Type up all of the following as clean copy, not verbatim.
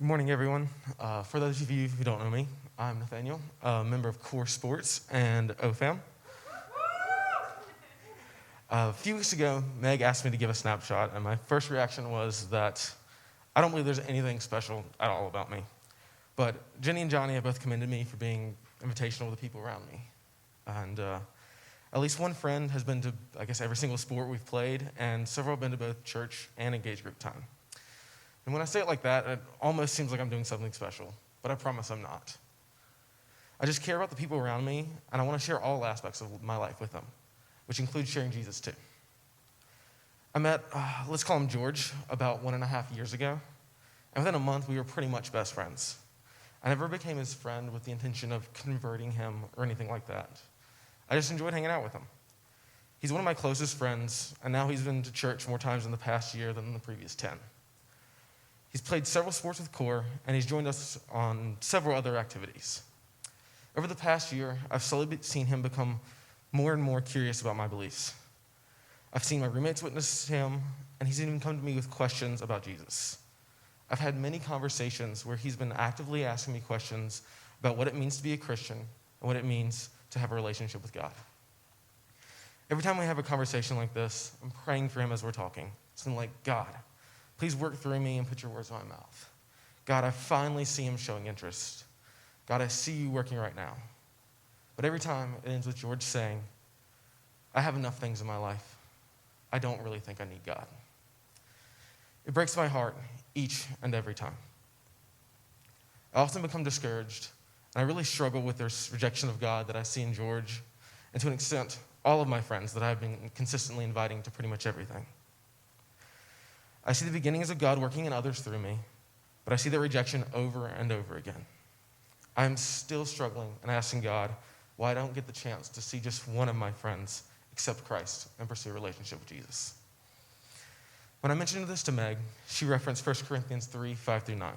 Good morning, everyone. For those of you who don't know me, I'm Nathaniel, a member of Core Sports and OFAM. A few weeks ago, Meg asked me to give a snapshot, and my first reaction was that I don't believe there's anything special at all about me. But Jenny and Johnny have both commended me for being invitational to the people around me. And at least one friend has been to, every single sport we've played, and several have been to both church and engaged group time. And when I say it like that, it almost seems like I'm doing something special, but I promise I'm not. I just care about the people around me, and I want to share all aspects of my life with them, which includes sharing Jesus too. I met, let's call him George, about 1.5 years ago, and within a month, we were pretty much best friends. I never became his friend with the intention of converting him or anything like that. I just enjoyed hanging out with him. He's one of my closest friends, and now he's been to church more times in the past year than in the previous 10. He's played several sports with Core, and he's joined us on several other activities. Over the past year, I've slowly seen him become more and more curious about my beliefs. I've seen my roommates witness him, and he's even come to me with questions about Jesus. I've had many conversations where he's been actively asking me questions about what it means to be a Christian and what it means to have a relationship with God. Every time we have a conversation like this, I'm praying for him as we're talking. Something like, God, please work through me and put your words in my mouth. God, I finally see him showing interest. God, I see you working right now. But every time it ends with George saying, I have enough things in my life. I don't really think I need God. It breaks my heart each and every time. I often become discouraged, and I really struggle with this rejection of God that I see in George, and to an extent, all of my friends that I've been consistently inviting to pretty much everything. I see the beginnings of God working in others through me, but I see the rejection over and over again. I'm still struggling and asking God why I don't get the chance to see just one of my friends accept Christ and pursue a relationship with Jesus. When I mentioned this to Meg, she referenced 1 Corinthians 3, 5-9.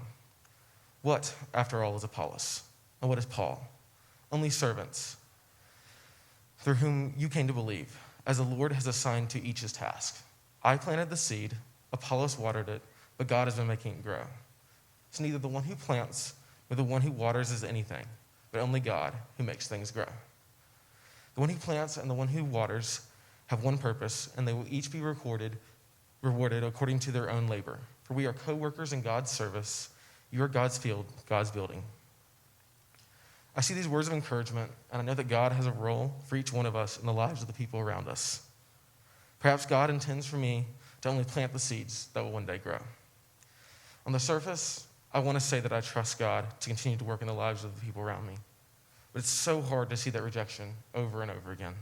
What, after all, is Apollos? And what is Paul? Only servants, through whom you came to believe, as the Lord has assigned to each his task. I planted the seed, Apollos watered it, but God has been making it grow. So neither the one who plants nor the one who waters is anything, but only God who makes things grow. The one who plants and the one who waters have one purpose, and they will each be rewarded according to their own labor. For we are co-workers in God's service. You are God's field, God's building. I see these words of encouragement, and I know that God has a role for each one of us in the lives of the people around us. Perhaps God intends for me to only plant the seeds that will one day grow. On the surface, I want to say that I trust God to continue to work in the lives of the people around me. But it's so hard to see that rejection over and over again.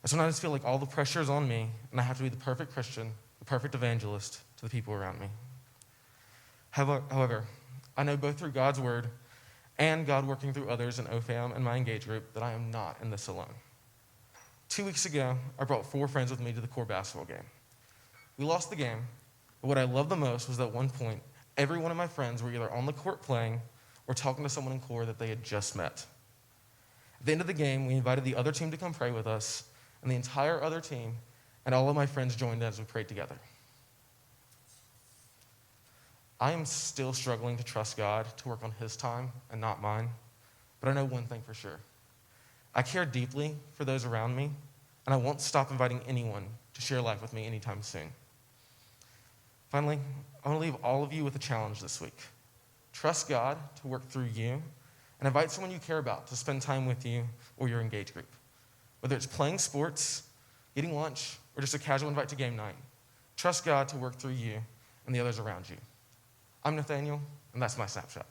I sometimes feel like all the pressure is on me, and I have to be the perfect Christian, the perfect evangelist to the people around me. However, I know both through God's word and God working through others in OFAM and my engage group that I am not in this alone. 2 weeks ago, I brought 4 friends with me to the Core basketball game. We lost the game, but what I loved the most was that at one point, every one of my friends were either on the court playing or talking to someone in Core that they had just met. At the end of the game, we invited the other team to come pray with us, and the entire other team and all of my friends joined as we prayed together. I am still struggling to trust God to work on his time and not mine, but I know one thing for sure. I care deeply for those around me, and I won't stop inviting anyone to share life with me anytime soon. Finally, I want to leave all of you with a challenge this week. Trust God to work through you, and invite someone you care about to spend time with you or your engage group. Whether it's playing sports, eating lunch, or just a casual invite to game night, trust God to work through you and the others around you. I'm Nathaniel, and that's my snapshot.